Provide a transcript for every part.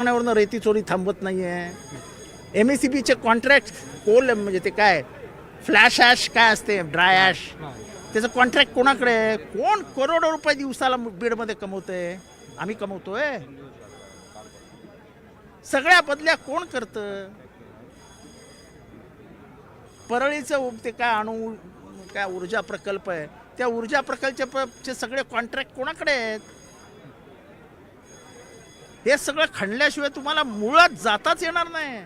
वरनं रेती चोरी थांबवत नाहीये. MSCBचे कॉन्ट्रॅक्ट कोल म्हणजे ते काय फ्लॅश ॲश काय असते ड्राय ॲश त्याचं कॉन्ट्रॅक्ट कोणाकडे आहे? कोण करोडो रुपये दिवसाला बीडमध्ये कमवतंय? आम्ही कमवतोय. सगळ्या बदल्या कोण करतं? परळीचं ते काय अणू काय ऊर्जा प्रकल्प आहे त्या ऊर्जा प्रकल्पाचे सगळे कॉन्ट्रॅक्ट कोणाकडे आहेत? हे सगळं खणल्याशिवाय तुम्हाला मुळात जाताच येणार नाही.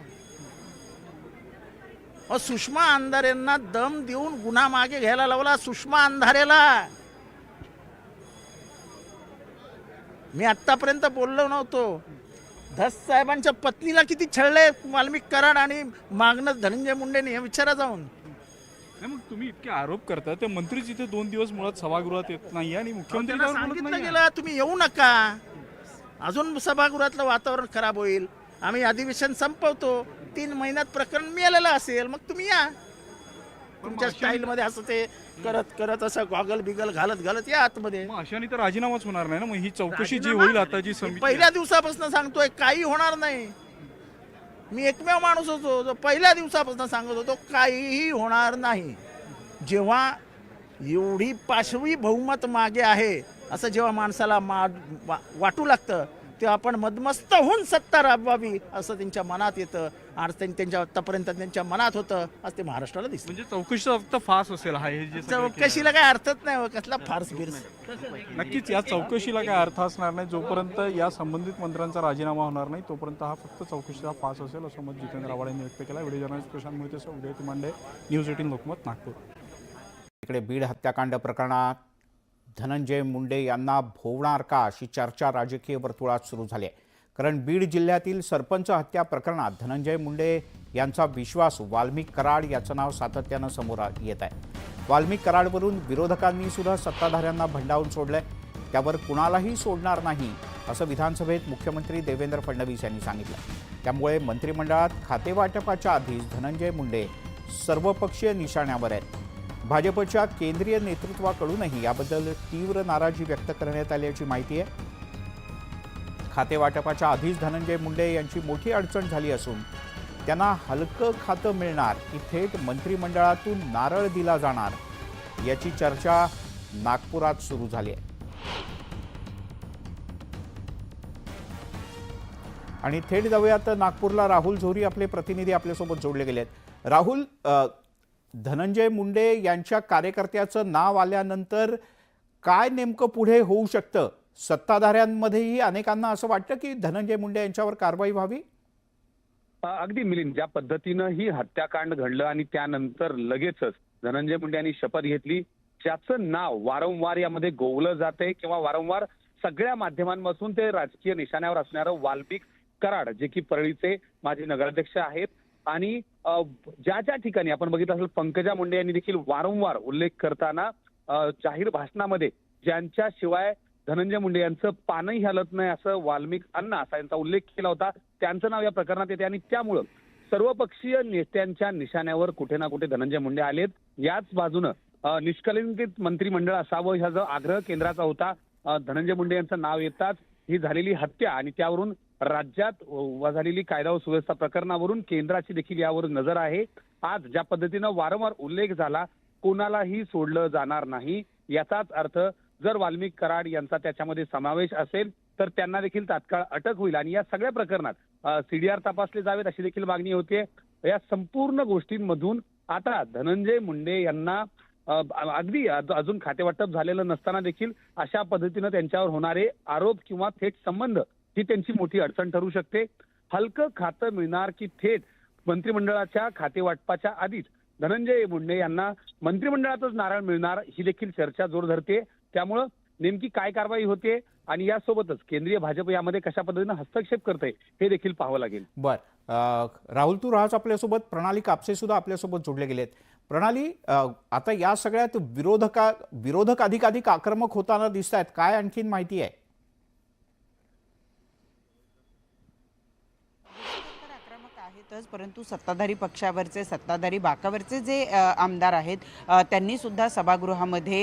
सुषमा अंधारेंना दम देऊन गुन्हा मागे घ्यायला लावला. सुषमा अंधारेला मी आतापर्यंत बोललो नव्हतो. धस साहेबांच्या पत्नीला किती छळले वाल्मिक कराड आणि मागणं धनंजय मुंडेने हे विचारा जाऊन. मग तुम्ही इतके आरोप करता ते मंत्रीच इथे 2 दिवस मुळात सभागृहात येत नाही आणि मुख्यमंत्री सांगितलं गेलं तुम्ही येऊ नका. अजून सभागृहातलं वातावरण खराब होईल. आम्ही अधिवेशन संपवतो. 3 महिन्यात प्रकरण मिळालेलं असेल मग तुम्ही या तुमच्या स्टाईलमध्ये असं ते करत करत असं गॉगल बिगल घालत घालत या आतमध्ये. अशाने तर राजीनामाच होणार नाही ना. मग ही चौकशी जी होईल आता जी समिती पहिल्या दिवसापासून सांगतोय काही होणार नाही. मी एकमेव माणूस होतो जो पहिल्या दिवसापासून सांगत होतो काहीही होणार नाही. जेव्हा एवढी पाशवी बहुमत मागे आहे असं जेव्हा माणसाला वाटू लागतं तेव्हा आपण मदमस्त होऊन सत्ता राबवावी असं त्यांच्या मनात येतं. आज त्यांच्या आतापर्यंत त्यांच्या मनात होतं. आज ते महाराष्ट्राला दिसतं. म्हणजे चौकशीचा फक्त फास असेल हा हे जे चौकशीला काय अर्थच नाही. कसला फार्स बिर्स. नक्कीच या चौकशीला काय अर्थ असणार नाही. जोपर्यंत या संबंधित मंत्र्यांचा राजीनामा होणार नाही तोपर्यंत हा फक्त चौकशीचा फास असेल असं मत जितेंद्र आव्हाड यांनी व्यक्त केला. व्हिडिओ जर्नलिस्ट प्रशांत मोहिते, उदय तिमांडे, न्यूज 18 लोकमत, नागपूर. इकडे बीड हत्याकांड प्रकरणात धनंजय मुंडे यांना भोवणार का अशी चर्चा राजकीय वर्तुळात सुरू झाली आहे. कारण बीड जिल्ह्यातील सरपंच हत्या प्रकरणात धनंजय मुंडे यांचा विश्वास वाल्मिक कराड याचं नाव सातत्यानं समोर येत आहे. वाल्मिक कराडवरून विरोधकांनी सुद्धा सत्ताधाऱ्यांना भंडावून सोडलंय. त्यावर कुणालाही सोडणार नाही असं विधानसभेत मुख्यमंत्री देवेंद्र फडणवीस यांनी सांगितलं. त्यामुळे मंत्रिमंडळात खातेवाटपाच्या आधीच धनंजय मुंडे सर्वपक्षीय निशाण्यावर आहेत. भाजपच्या केंद्रीय नेतृत्वाकडूनही याबद्दल तीव्र नाराजी व्यक्त करण्यात आल्याची माहिती आहे. खातेवाटपाच्या आधीच धनंजय मुंडे यांची मोठी अडचण झाली असून त्यांना हलकं खातं मिळणार की थेट मंत्रिमंडळातून नारळ दिला जाणार याची चर्चा नागपुरात सुरू झाली आहे. आणि थेट जाऊयात नागपूरला. राहुल झोरी आपले प्रतिनिधी आपल्यासोबत जोडले गेले आहेत. राहुल, धनंजय मुंडे यांच्या कार्यकर्त्याचं नाव आल्यानंतर काय नेमकं पुढे होऊ शकतं? सत्ताधाऱ्यांमध्येही अनेकांना असं वाटतं की धनंजय मुंडे यांच्यावर कारवाई व्हावी. अगदी मिलिंद, ज्या पद्धतीनं ही हत्याकांड घडलं आणि त्यानंतर लगेचच धनंजय मुंडे यांनी शपथ घेतली, ज्याचं नाव वारंवार यामध्ये गोवलं जाते किंवा वारंवार सगळ्या माध्यमांपासून ते राजकीय निशाण्यावर असणारं वाल्मिक कराड, जे की परळीचे माजी नगराध्यक्ष आहेत. आणि ज्या ज्या ठिकाणी आपण बघितलं असेल पंकजा मुंडे यांनी देखील वारंवार उल्लेख करताना जाहीर भाषणामध्ये ज्यांच्याशिवाय धनंजय मुंडे यांचं पानही हलत नाही असं वाल्मिक अण्णा असा यांचा उल्लेख केला होता, त्यांचं नाव या प्रकरणात येते. आणि त्यामुळं सर्वपक्षीय नेत्यांच्या निशाण्यावर कुठे ना कुठे धनंजय मुंडे आलेत. याच बाजूनं निष्कलंकित मंत्रिमंडळ असावं ह्या जो आग्रह केंद्राचा होता, धनंजय मुंडे यांचं नाव येताच ही झालेली हत्या आणि त्यावरून राज्यात झालेली कायदा व सुव्यवस्था प्रकरणावरून केंद्राची देखील यावर नजर आहे. आज ज्या पद्धतीनं वारंवार उल्लेख झाला कोणालाही सोडलं जाणार नाही, याचाच अर्थ जर वाल्मिक कराड यांचा त्याच्यामध्ये समावेश असेल तर त्यांना देखील तात्काळ अटक होईल आणि या सगळ्या प्रकरणात CDR तपासले जावेत अशी देखील मागणी होते. या संपूर्ण गोष्टींमधून आता धनंजय मुंडे यांना अगदी अजून खातेवाटप झालेलं नसताना देखील अशा पद्धतीनं त्यांच्यावर होणारे आरोप किंवा थेट संबंध ही त्यांची मोठी अडचण ठरू शकते. हलकं खातं मिळणार की थेट मंत्रिमंडळाच्या खातेवाटपाच्या आधीच धनंजय मुंडे यांना मंत्रिमंडळातच नारळ मिळणार ही देखील चर्चा जोर धरते. त्यामुळं नेमकी काय कारवाई होते आणि यासोबतच केंद्रीय भाजप यामध्ये कशा पद्धतीनं हस्तक्षेप करते हे देखील पाहावं लागेल. बर, राहुल तू राहच आपल्यासोबत. प्रणाली कापसे सुद्धा आपल्यासोबत जोडले गेलेत. प्रणाली, आता या सगळ्यात विरोधक अधिक आक्रमक होताना दिसत आहेत, काय आणखीन माहिती आहे? आहेतच, परंतु सत्ताधारी पक्षावरचे सत्ताधारी बाकावरचे जे आमदार आहेत त्यांनी सुद्धा सभागृहामध्ये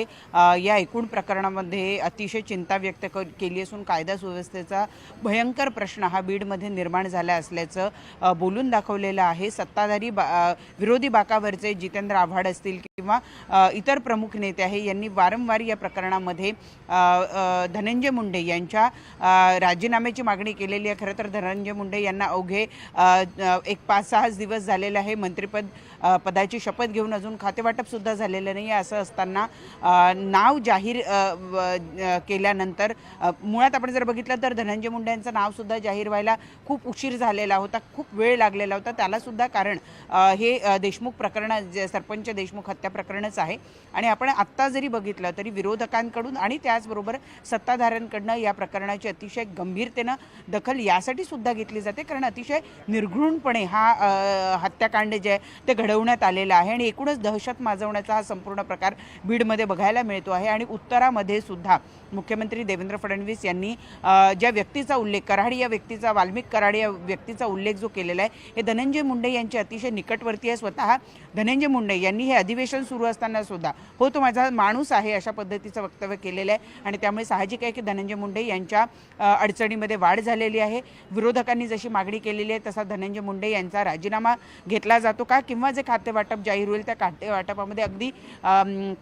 या एकूण प्रकरणामध्ये अतिशय चिंता व्यक्त केली असून कायदा सुव्यवस्थेचा भयंकर प्रश्न हा बीडमध्ये निर्माण झाला असल्याचं बोलून दाखवलेलं आहे. सत्ताधारी विरोधी बाकावरचे जितेंद्र आव्हाड असतील किंवा इतर प्रमुख नेते आहे यांनी वारंवार या प्रकरणामध्ये धनंजय मुंडे यांच्या राजीनाम्याची मागणी केलेली आहे. खरं तर धनंजय मुंडे यांना अवघे एक 5-6 दिवस झालेले आहे. पदाची शपथ घेऊन अजून खातेवाटप सुद्धा झालेलं नाही. असं असताना नाव जाहीर केल्यानंतर मुळात आपण जर बघितलं तर धनंजय मुंडे यांचं नाव सुद्धा जाहीर व्हायला खूप उशीर झालेला होता, खूप वेळ लागलेला होता. त्याला सुद्धा कारण हे देशमुख प्रकरण, सरपंच देशमुख हत्या प्रकरणच आहे. आणि आपण आत्ता जरी बघितलं तरी विरोधकांकडून आणि त्याचबरोबर सत्ताधाऱ्यांकडनं या प्रकरणाची अतिशय गंभीरतेनं दखल यासाठी सुद्धा घेतली जाते कारण अतिशय निर्घृणपणे हा हत्याकांड जे आहे ते घडवण्यात आलेलं आहे आणि एकूणच दहशत माजवण्याचा हा संपूर्ण प्रकार बीडमध्ये बघायला मिळतो आहे. आणि उत्तरामध्ये सुद्धा मुख्यमंत्री देवेंद्र फडणवीस यांनी ज्या व्यक्तीचा उल्लेख, कराड या व्यक्तीचा, वाल्मिक कराड या व्यक्तीचा उल्लेख जो केलेला आहे हे धनंजय मुंडे यांचे अतिशय निकटवर्ती आहे. स्वतः धनंजय मुंडे यांनी हे अधिवेशन सुरू असताना सुद्धा हो तो माझा माणूस आहे अशा पद्धतीचं वक्तव्य केलेलं आहे. आणि त्यामुळे साहजिक आहे की धनंजय मुंडे यांच्या अडचणीमध्ये वाढ झालेली आहे. विरोधकांनी जशी मागणी केलेली आहे तसा धनंजय मुंडे यांचा राजीनामा घेतला जातो का किंवा जे खातेवाटप जाहीर होईल त्या खातेवाटपामध्ये अगदी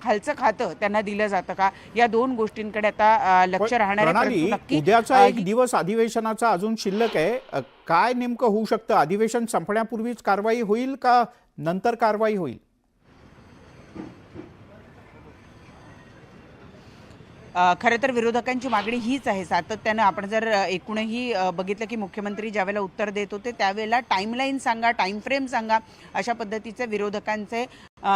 खालचं खातं त्यांना दिलं जातं का, या दोन गोष्टींकडे आता लक्ष राहणार आहे. उद्याचा एक दिवस अधिवेशनाचा अजून शिल्लक आहे. काय नेमकं होऊ शकतं? अधिवेशन संपण्यापूर्वीच कारवाई होईल का नंतर कारवाई होईल? खरं तर विरोधकांची मागणी हीच आहे. सातत्यानं आपण जर एकूणही बघितलं की मुख्यमंत्री ज्यावेळेला उत्तर देत होते त्यावेळेला टाईमलाईन सांगा, टाईम फ्रेम सांगा अशा पद्धतीचे विरोधकांचे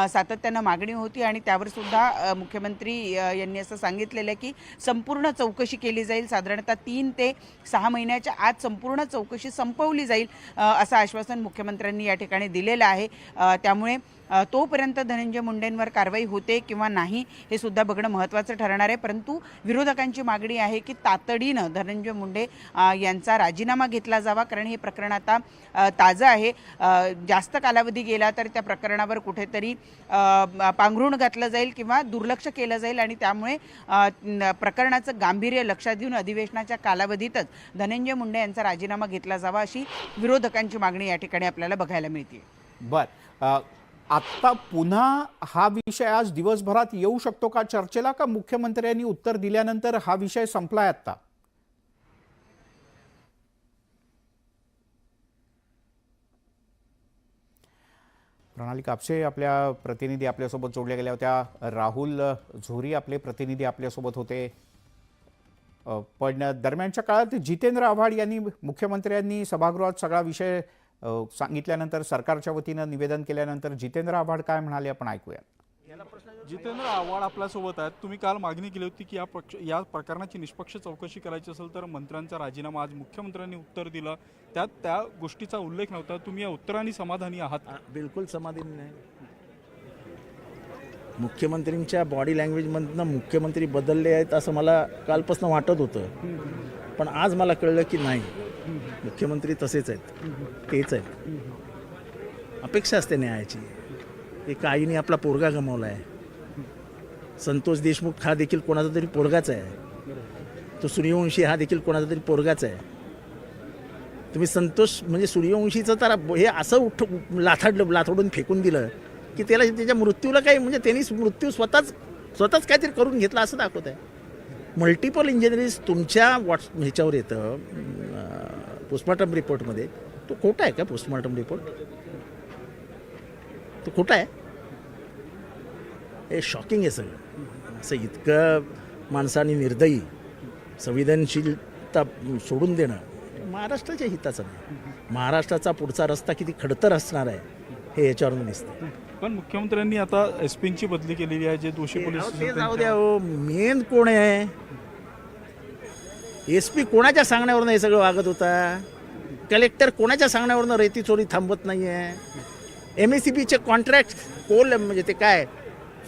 सातत्यानं मागणी होती. आणि त्यावर सुद्धा मुख्यमंत्री यांनी असं सांगितलेलं आहे की संपूर्ण चौकशी केली जाईल, साधारणतः 3 ते 6 महिन्याच्या आत संपूर्ण चौकशी संपवली जाईल असं आश्वासन मुख्यमंत्र्यांनी या ठिकाणी दिलेलं आहे. त्यामुळे तोपर्यंत धनंजय मुंडेंवर कारवाई होते किंवा नाही हे सुद्धा बघणं महत्त्वाचं ठरणार आहे. परंतु विरोधकांची मागणी आहे की तातडीनं धनंजय मुंडे यांचा राजीनामा घेतला जावा कारण हे प्रकरण आता ताजं आहे. जास्त कालावधी गेला तर त्या प्रकरणावर कुठेतरी पांघरूण घातलं जाईल किंवा दुर्लक्ष केलं जाईल आणि त्यामुळे प्रकरणाचं गांभीर्य लक्षात घेऊन अधिवेशनाच्या कालावधीतच धनंजय मुंडे यांचा राजीनामा घेतला जावा अशी विरोधकांची मागणी या ठिकाणी आपल्याला बघायला मिळते. बरं, आत्ता पुन्हा हा विषय आज दिवसभरात येऊ शकतो का चर्चेला, का मुख्यमंत्र्यांनी उत्तर दिल्यानंतर हा विषय संपलाय आता? प्रणाली कापसे आपल्या प्रतिनिधी आपल्यासोबत जोडल्या गेल्या होत्या. राहुल झोरी आपले प्रतिनिधी आपल्यासोबत होते. पण दरम्यानच्या काळात जितेंद्र आव्हाड यांनी मुख्यमंत्र्यांनी सभागृहात सगळा विषय सांगितल्यानंतर, सरकारच्या वतीनं निवेदन केल्यानंतर जितेंद्र आव्हाड काय म्हणाले आपण ऐकूया. जितेंद्र आव्हाड आपल्यासोबत आहेत. तुम्ही काल मागणी केली होती की या प्रकरणाची निष्पक्ष चौकशी करायची असेल तर मंत्र्यांचा राजीनामा, आज मुख्यमंत्र्यांनी उत्तर दिलं त्यात त्या गोष्टीचा उल्लेख नव्हता. तुम्ही या उत्तराने समाधानी आहात? बिलकुल समाधानी नाही. मुख्यमंत्र्यांच्या बॉडी लँग्वेजमधनं मुख्यमंत्री बदलले आहेत असं मला कालपासून वाटत होतं, पण आज मला कळलं की नाही, मुख्यमंत्री तसेच आहेत, तेच आहेत. अपेक्षा असते न्यायाची. एका आईने आपला पोरगा गमावला आहे. संतोष देशमुख हा देखील कोणाचा तरी पोरगाच आहे. तो सूर्यवंशी हा देखील कोणाचा तरी पोरगाच आहे. तुम्ही संतोष म्हणजे सूर्यवंशीचं तर हे असं लाथोडून फेकून दिलं की त्याला त्याच्या मृत्यूला काही म्हणजे त्यांनी मृत्यू स्वतःच काहीतरी करून घेतला असं दाखवत आहे. मल्टिपल इंजिनिअरिंग तुमच्या ह्याच्यावर येतं पोस्टमॉर्टम रिपोर्टमध्ये. तो खोटा आहे का पोस्टमॉर्टम रिपोर्ट? तो खोटा आहे. हे शॉकिंग आहे सगळं. असं इतकं माणसाने निर्दयी संवेदनशीलता सोडून देणं महाराष्ट्राच्या हिताचं नाही. महाराष्ट्राचा पुढचा रस्ता किती खडतर असणार आहे हे याच्यावरून दिसतं. पण मुख्यमंत्र्यांनी आता एसपींची बदली केलेली आहे. जे दोषी पोलीस ते जाऊ द्या हो. मेन कोण आहे? एसपी कोणाच्या सांगण्यावरनं हे सगळं वागत होता? कलेक्टर कोणाच्या सांगण्यावरनं रेती चोरी थांबवत नाही आहे? MSCBचे कॉन्ट्रॅक्ट कोल म्हणजे ते काय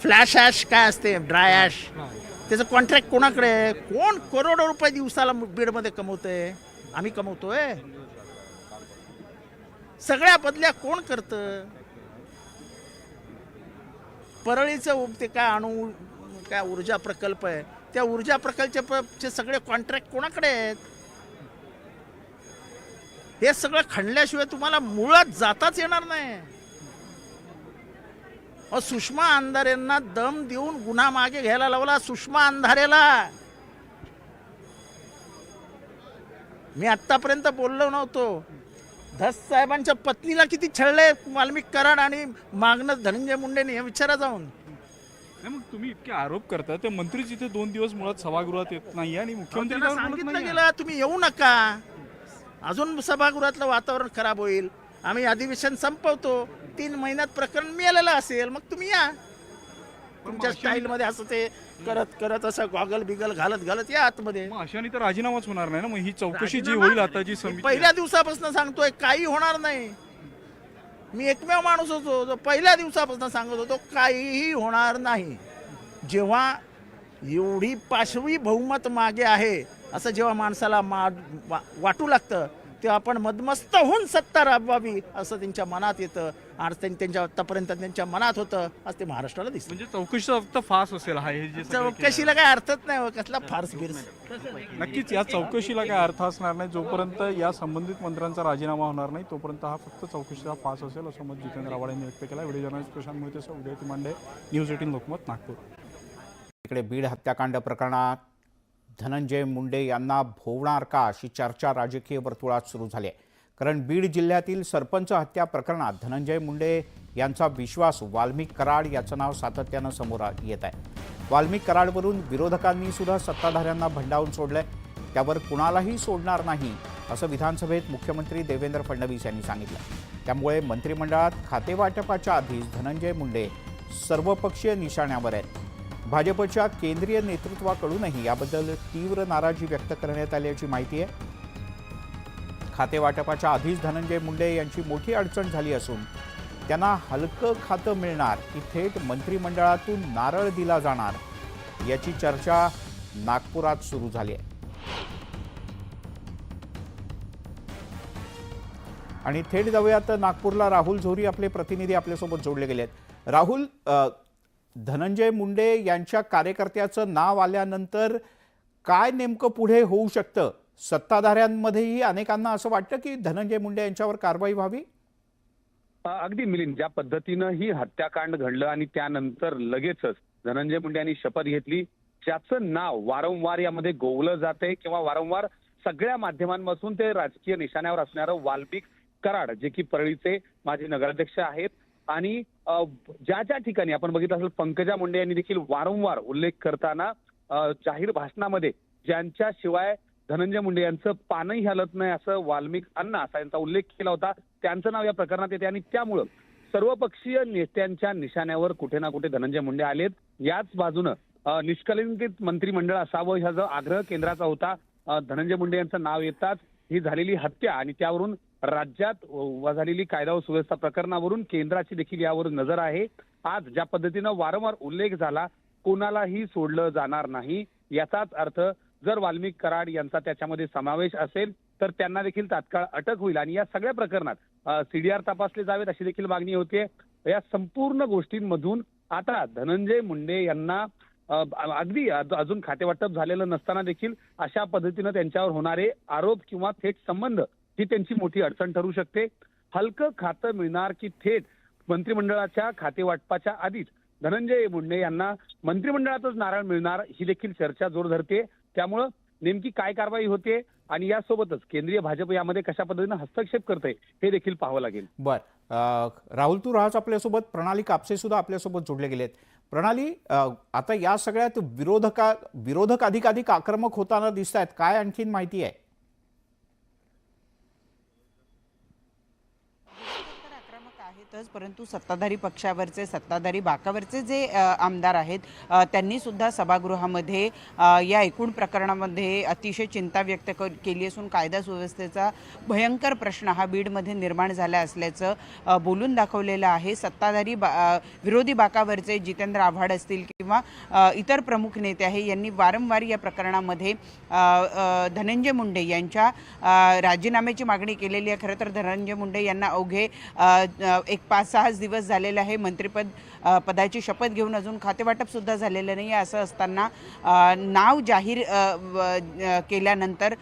फ्लॅश ॲश काय असते, ड्राय ॲश, त्याचं कॉन्ट्रॅक्ट कोणाकडे आहे? कोण करोडो रुपये दिवसाला बीडमध्ये कमवतंय? आम्ही कमवतोय? सगळ्या बदल्या कोण करतं? परळीचं ते काय ऊर्जा प्रकल्प आहे, त्या ऊर्जा प्रकल्पाचे सगळे कॉन्ट्रॅक्ट कोणाकडे आहेत? हे सगळं खणल्याशिवाय तुम्हाला मुळात जाताच येणार नाही. सुषमा अंधारेंना दम देऊन गुन्हा मागे घ्यायला लावला. सुषमा अंधारेला मी आतापर्यंत बोललो नव्हतो. धस साहेबांच्या पत्नीला किती छळले वाल्मिक कराड आणि मागणं धनंजय मुंडेने, हे विचारा जाऊन. नाही, मग तुम्ही इतके आरोप करता ते मंत्रीच इथे 2 दिवस मुळात सभागृहात येत नाही आणि मुख्यमंत्री त्यांना त्यावर बोलत सांगितलं नाहीये. गेलं तुम्ही येऊ नका, अजून सभागृहातलं वातावरण खराब होईल, आम्ही अधिवेशन संपवतो, 3 महिन्यात प्रकरण मिळालेलं असेल, मग तुम्ही या तुमच्या स्टाईलमध्ये असं ते करत असं गॉगल बिगल घालत या आतमध्ये. मग अशाने तर राजीनामाच होणार नाही ना. मग ही चौकशी जी होईल आता जी समिती पहिल्या दिवसापासून सांगतोय काही होणार नाही. मी एकमेव माणूस होतो जो पहिल्या दिवसापासून सांगत होतो काहीही होणार नाही. जेव्हा एवढी पाशवी बहुमत मागे आहे असं जेव्हा माणसाला वाटू लागतं तेव्हा आपण मदमस्त होऊन सत्ता राबवावी असं त्यांच्या मनात येतं. आणि त्यांच्या आतापर्यंत त्यांच्या मनात होतं, आज ते महाराष्ट्राला दिसतं. म्हणजे चौकशीचा फक्त फास असेल हा हे जे सगळं केलं. चौकशीला काय अर्थच नाही हो, कसला फार्स बिर्स. नक्कीच या चौकशीला काय अर्थ असणार नाही. जोपर्यंत या संबंधित मंत्र्यांचा राजीनामा होणार नाही तोपर्यंत हा फक्त चौकशीचा फास असेल असं मत जितेंद्र आव्हाड यांनी व्यक्त केला. व्हिडिओ जर्नलिस्ट प्रशांत मोहिते, उदय तिमांडे, न्यूज 18 लोकमत, नागपूर. इकडे बीड हत्याकांड प्रकरणात धनंजय मुंडे यांना भोवणार का अशी चर्चा राजकीय वर्तुळात सुरू झाली आहे. कारण बीड जिल्ह्यातील सरपंच हत्या प्रकरणात धनंजय मुंडे यांचा विश्वास वाल्मिक कराड याचं नाव सातत्यानं समोर येत आहे. वाल्मिक कराडवरून विरोधकांनी सुद्धा सत्ताधाऱ्यांना भंडावून सोडलंय. त्यावर कुणालाही सोडणार नाही असं विधानसभेत मुख्यमंत्री देवेंद्र फडणवीस यांनी सांगितलं. त्यामुळे मंत्रिमंडळात खातेवाटपाच्या आधीच धनंजय मुंडे सर्वपक्षीय निशाण्यावर आहेत. भाजपच्या केंद्रीय नेतृत्वाकडूनही याबद्दल तीव्र नाराजी व्यक्त करण्यात आल्याची माहिती आहे. खातेवाटपाच्या आधीच धनंजय मुंडे यांची मोठी अडचण झाली असून त्यांना हलकं खातं मिळणार की थेट मंत्रिमंडळातून नारळ दिला जाणार याची चर्चा नागपुरात सुरू झाली आहे. आणि थेट जाऊयात नागपूरला. राहुल झोरी आपले प्रतिनिधी आपल्यासोबत जोडले गेले आहेत. राहुल, धनंजय मुंडे यांच्या कार्यकर्त्याचं नाव आल्यानंतर काय नेमकं पुढे होऊ शकतं? सत्ताधाऱ्यांमध्येही अनेकांना असं वाटतं की धनंजय मुंडे यांच्यावर कारवाई व्हावी. अगदी मिलिंद, ज्या पद्धतीनं ही हत्याकांड घडलं आणि त्यानंतर लगेचच धनंजय मुंडे यांनी शपथ घेतली, ज्याचं नाव वारंवार यामध्ये गोवलं जातंय किंवा वारंवार सगळ्या माध्यमांपासून ते राजकीय निशाण्यावर असणारं वाल्मिक कराड, जे की परळीचे माजी नगराध्यक्ष आहेत. आणि ज्या ठिकाणी आपण बघितलं असेल, पंकजा मुंडे यांनी देखील वारंवार उल्लेख करताना जाहीर भाषणामध्ये ज्यांच्याशिवाय धनंजय मुंडे यांचं पानही हलत नाही असं वाल्मिक अण्णा असा यांचा उल्लेख केला होता, त्यांचं नाव या प्रकरणात येते. आणि त्यामुळं सर्वपक्षीय नेत्यांच्या निशाण्यावर कुठे ना कुठे धनंजय मुंडे आलेत. याच बाजूनं निष्कलंकित मंत्रिमंडळ असावं ह्या जो आग्रह केंद्राचा होता, धनंजय मुंडे यांचं नाव येताच ही झालेली हत्या आणि त्यावरून राज्यात झालेली कायदा व सुव्यवस्था प्रकरणावरून केंद्राची देखील यावर नजर आहे. आज ज्या पद्धतीनं वारंवार उल्लेख झाला, कोणालाही सोडलं जाणार नाही, याचाच अर्थ जर वाल्मिक कराड यांचा त्याच्यामध्ये समावेश असेल तर त्यांना देखील तात्काळ अटक होईल आणि या सगळ्या प्रकरणात सीडीआर तपासले जावेत अशी देखील मागणी होते. या संपूर्ण गोष्टींमधून आता धनंजय मुंडे यांना अगदी अजून खातेवाटप झालेलं नसताना देखील अशा पद्धतीनं त्यांच्यावर होणारे आरोप किंवा थेट संबंध ही त्यांची मोठी अडचण ठरू शकते. हलकं खातं मिळणार की थेट मंत्रिमंडळाच्या खातेवाटपाच्या आधीच धनंजय मुंडे यांना मंत्रिमंडळातच नारळ मिळणार ही देखील चर्चा जोर धरते. त्यामुळं नेमकी काय कारवाई होते आणि यासोबतच केंद्रीय भाजप यामध्ये कशा पद्धतीनं हस्तक्षेप करते हे देखील पाहावं लागेल. बर, राहुल तू राहाच आपल्यासोबत. प्रणाली कापसे सुद्धा आपल्यासोबत जोडले गेलेत. प्रणाली, आता या सगळ्यात विरोधक अधिक आक्रमक होताना दिसत आहेत, काय आणखीन माहिती आहे? परंतु सत्ताधारी पक्षावरचे, सत्ताधारी बाकावरचे जे आमदार आहेत त्यांनी सुद्धा सभागृहामध्ये या एकूण प्रकरणामध्ये अतिशय चिंता व्यक्त केली असून कायदा सुव्यवस्थेचा भयंकर प्रश्न हा बीडमध्ये निर्माण झाला असल्याचं बोलून दाखवलेलं आहे. सत्ताधारी विरोधी बाकावरचे जितेंद्र आव्हाड असतील किंवा किंवा इतर प्रमुख नेते आहे यांनी वारंवार या प्रकरणामध्ये धनंजय मुंडे यांच्या राजीनाम्याची मागणी केलेली आहे. खरं तर धनंजय मुंडे यांना अवघे एक 5-6 दिवस झालेले आहे. पदाची शपथ घेऊन अजून खातेवाटप सुद्धा झालेलं नाही आहे. असं असताना नाव जाहीर केल्यानंतर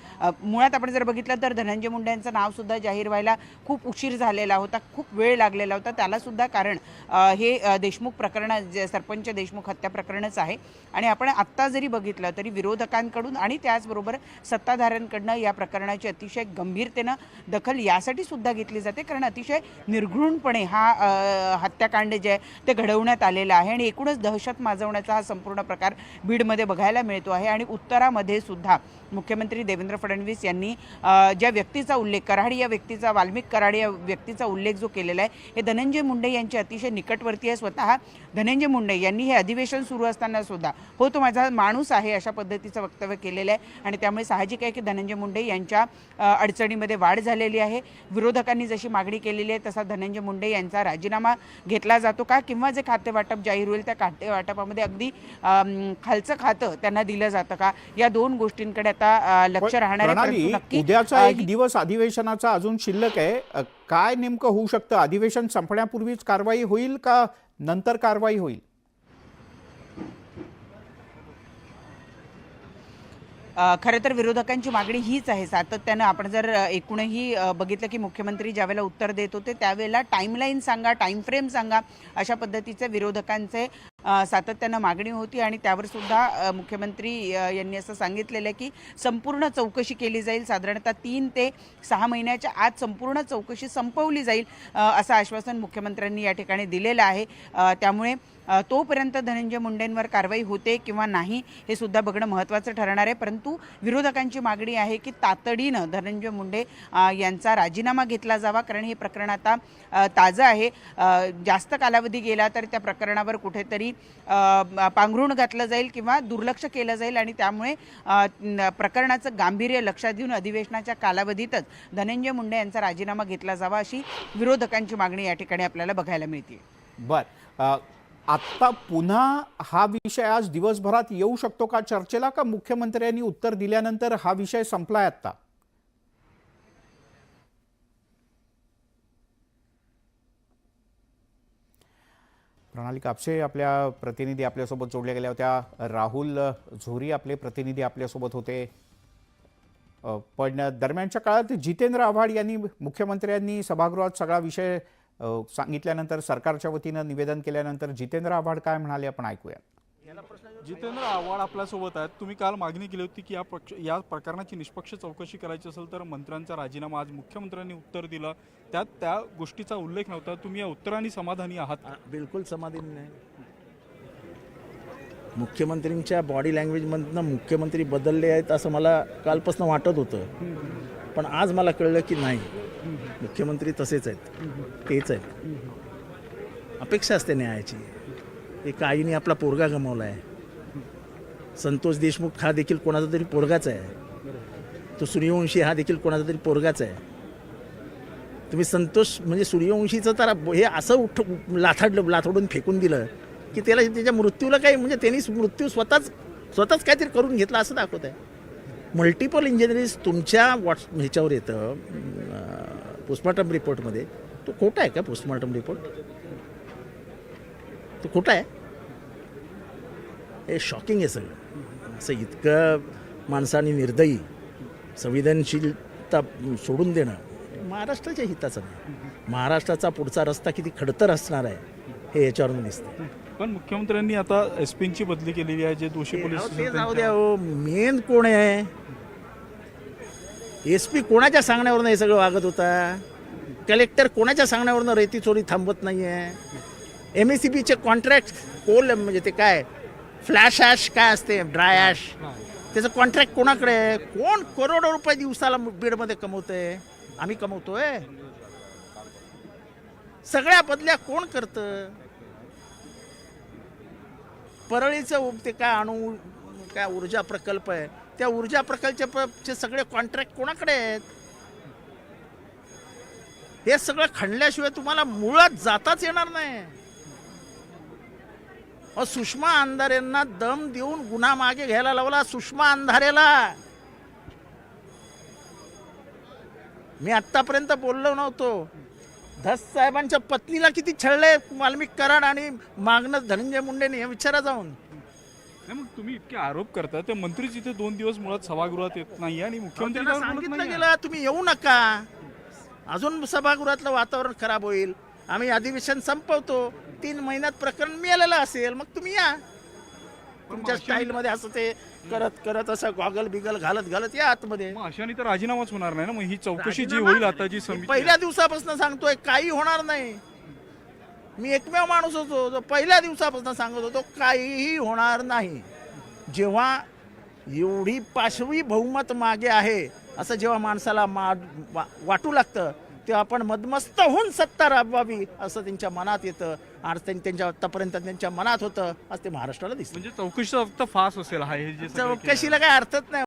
मुळात आपण जर बघितलं तर धनंजय मुंडे यांचं नाव सुद्धा जाहीर व्हायला खूप उशीर झालेला होता, खूप वेळ लागलेला होता. त्याला सुद्धा कारण हे देशमुख प्रकरण, सरपंच देशमुख हत्या प्रकरणच आहे. आणि आपण आत्ता जरी बघितलं तरी विरोधकांकडून आणि त्याचबरोबर सत्ताधाऱ्यांकडनं या प्रकरणाची अतिशय गंभीरतेनं दखल यासाठी सुद्धा घेतली जाते कारण अतिशय निर्घृणपणे हा हत्याकांड जे आहे ते घडवण्यात आलेलं आहे आणि एकूणच दहशत माजवण्याचा हा संपूर्ण प्रकार बीडमध्ये बघायला मिळतो आहे. आणि उत्तरामध्ये सुद्धा मुख्यमंत्री देवेंद्र फडणवीस यांनी ज्या व्यक्तीचा उल्लेख, कराड या व्यक्तीचा, वाल्मिक कराड या व्यक्तीचा उल्लेख जो केलेला आहे हे धनंजय मुंडे यांचे अतिशय निकटवर्ती आहे. स्वतः धनंजय मुंडे यांनी हे अधिवेशन सुरू असताना सुद्धा हो तो माझा माणूस आहे अशा पद्धतीचं वक्तव्य केलेलं आहे. आणि त्यामुळे साहजिक आहे की धनंजय मुंडे यांच्या अडचणीमध्ये वाढ झालेली आहे. विरोधकांनी जशी मागणी केलेली आहे तसा धनंजय मुंडे यांचा राजीनामा घेतला जातो का, किंवा जे खातेवाटप जाहीर होईल त्या खातेवाटपामध्ये अगदी खालचं खातं त्यांना दिलं जातं का, या दोन गोष्टींकडे आता लक्ष राहणार आहे. उद्याचा एक दिवस अधिवेशनाचा अजून शिल्लक आहे. काय नेमकं होऊ शकतं? अधिवेशन संपण्यापूर्वीच कारवाई होईल का नंतर कारवाई होईल? खरं तर विरोधकांची मागणी हीच आहे. सातत्यानं आपण जर एकूणही बघितलं की मुख्यमंत्री ज्यावेळेला उत्तर देत होते त्यावेळेला टाईमलाईन सांगा, टाईम फ्रेम सांगा, अशा पद्धतीचे विरोधकांचे सातत्यानं मागणी होती. आणि त्यावर सुद्धा मुख्यमंत्री यांनी असं सांगितलेलं आहे की संपूर्ण चौकशी केली जाईल, साधारणतः 3 ते 6 महिन्याच्या आत संपूर्ण चौकशी संपवली जाईल असं आश्वासन मुख्यमंत्र्यांनी या ठिकाणी दिलेलं आहे. त्यामुळे तोपर्यंत धनंजय मुंडेंवर कारवाई होते किंवा नाही हे सुद्धा बघणं महत्त्वाचं ठरणार आहे. परंतु विरोधकांची मागणी आहे की तातडीनं धनंजय मुंडे यांचा राजीनामा घेतला जावा कारण हे प्रकरण आता ताजं आहे. जास्त कालावधी गेला तर त्या प्रकरणावर कुठेतरी पांघरूण घातलं जाईल किंवा दुर्लक्ष केलं जाईल आणि त्यामुळे प्रकरणाचं गांभीर्य लक्षात घेऊन अधिवेशनाच्या कालावधीतच धनंजय मुंडे यांचा राजीनामा घेतला जावा अशी विरोधकांची मागणी या ठिकाणी आपल्याला बघायला मिळते. बरं, आत्ता पुन्हा हा विषय आज दिवसभरात येऊ शकतो का चर्चेला, का मुख्यमंत्र्यांनी उत्तर दिल्यानंतर हा विषय संपलाय आता? प्रणाली कापसे आपल्या प्रतिनिधी आपल्यासोबत जोडल्या गेल्या होत्या. राहुल झोरी आपले प्रतिनिधी आपल्यासोबत होते. पण दरम्यानच्या काळात जितेंद्र आव्हाड यांनी मुख्यमंत्र्यांनी सभागृहात सगळा विषय सांगितल्यानंतर, सरकारच्या वतीनं निवेदन केल्यानंतर जितेंद्र आव्हाड काय म्हणाले आपण ऐकूया. जितेंद्र आव्हाड आपल्यासोबत आहेत. तुम्ही काल मागणी केली होती की या प्रकरणाची निष्पक्ष चौकशी करायची असेल तर मंत्र्यांचा राजीनामा, आज मुख्यमंत्र्यांनी उत्तर दिलं, त्यात त्या गोष्टीचा उल्लेख नव्हता. तुम्ही या उत्तराने समाधानी आहात? बिलकुल समाधानी नाही. मुख्यमंत्र्यांच्या बॉडी लँग्वेजमधनं मुख्यमंत्री बदलले आहेत असं मला कालपासून वाटत होतं, पण आज मला कळलं की नाही, मुख्यमंत्री तसेच आहेत, तेच आहेत. अपेक्षा असते न्यायाची. एका आईने आपला पोरगा गमावला आहे. संतोष देशमुख हा देखील कोणाचा तरी पोरगाच आहे. तो सूर्यवंशी हा देखील कोणाचा तरी पोरगाच आहे. तुम्ही संतोष म्हणजे सूर्यवंशीचं तर हे असं लाथोडून फेकून दिलं की त्याला त्याच्या मृत्यूला काही म्हणजे त्यांनी मृत्यू स्वतःच काहीतरी करून घेतला असं दाखवत आहे. मल्टिपल इंजिनिअरिंग तुमच्या ह्याच्यावर येतं पोस्टमॉर्टम रिपोर्टमध्ये. तो खोटा आहे का पोस्टमॉर्टम रिपोर्ट? तो खोटा आहे. हे शॉकिंग आहे सगळं. असं इतकं माणसाने निर्दयी, संवेदनशीलता सोडून देणं महाराष्ट्राच्या हिताचं नाही. महाराष्ट्राचा पुढचा रस्ता किती खडतर असणार आहे हे याच्यावरून दिसतं. पण मुख्यमंत्र्यांनी आता एसपींची बदली केलेली आहे, जे दोषी पोलीस. ते जाऊ द्या हो, मेन कोण आहे? एसपी कोणाच्या सांगण्यावरनं हे सगळं वागत होता? कलेक्टर कोणाच्या सांगण्यावरनं रेती चोरी थांबवत नाही आहे? MSCBचे कॉन्ट्रॅक्ट कोल म्हणजे ते काय फ्लॅश ॲश काय असते, ड्राय ॲश, त्याचं कॉन्ट्रॅक्ट कोणाकडे आहे? कोण करोडो रुपये दिवसाला बीडमध्ये कमवतंय? आम्ही कमवतोय? सगळ्या बदल्या कोण करतं? परळीचं ते काय काय ऊर्जा प्रकल्प आहे, त्या ऊर्जा प्रकल्पाचे सगळे कॉन्ट्रॅक्ट कोणाकडे आहेत? हे सगळं खणल्याशिवाय तुम्हाला मुळात जाताच येणार नाही. सुषमा अंधारेंना दम देऊन गुन्हा मागे घ्यायला लावला. सुषमा अंधारेला मी आतापर्यंत बोललो नव्हतो. धस साहेबांच्या पत्नीला किती छळले वाल्मिक कराड आणि मागणं धनंजय मुंडेने, हे विचारा जाऊन. नाही, मग तुम्ही इतके आरोप करता ते मंत्रीच इथे 2 दिवस मुळात सभागृहात येत नाही आणि मुख्यमंत्री त्यांना त्यावर बोलत सांगितलं नाहीये. गेलं तुम्ही येऊ नका, अजून सभागृहातलं वातावरण खराब होईल, आम्ही अधिवेशन संपवतो, 3 महिन्यात प्रकरण मिळालेलं असेल, मग तुम्ही या तुमच्या स्टाईलमध्ये असं ते करत करत असं गॉगल बिगल घालत घालत या आतमध्ये. मग अशाने तर राजीनामाच होणार नाही ना. मग ही चौकशी जी होईल आता जी समिती पहिल्या दिवसापासून सांगतोय काही होणार नाही. मी एकमेव माणूस होतो जो पहिल्या दिवसापासून सांगत होतो काहीही होणार नाही. जेव्हा एवढी पाशवी बहुमत मागे आहे असं जेव्हा माणसाला वाटू लागतं तेव्हा आपण मदमस्त होऊन सत्ता राबवावी असं त्यांच्या मनात येतं. आज त्यांच्या आतापर्यंत त्यांच्या मनात होतं, आज ते महाराष्ट्राला दिसतं. म्हणजे चौकशीचा फक्त फास असेल हा हे जे सगळं केलं. चौकशीला काय अर्थच नाही.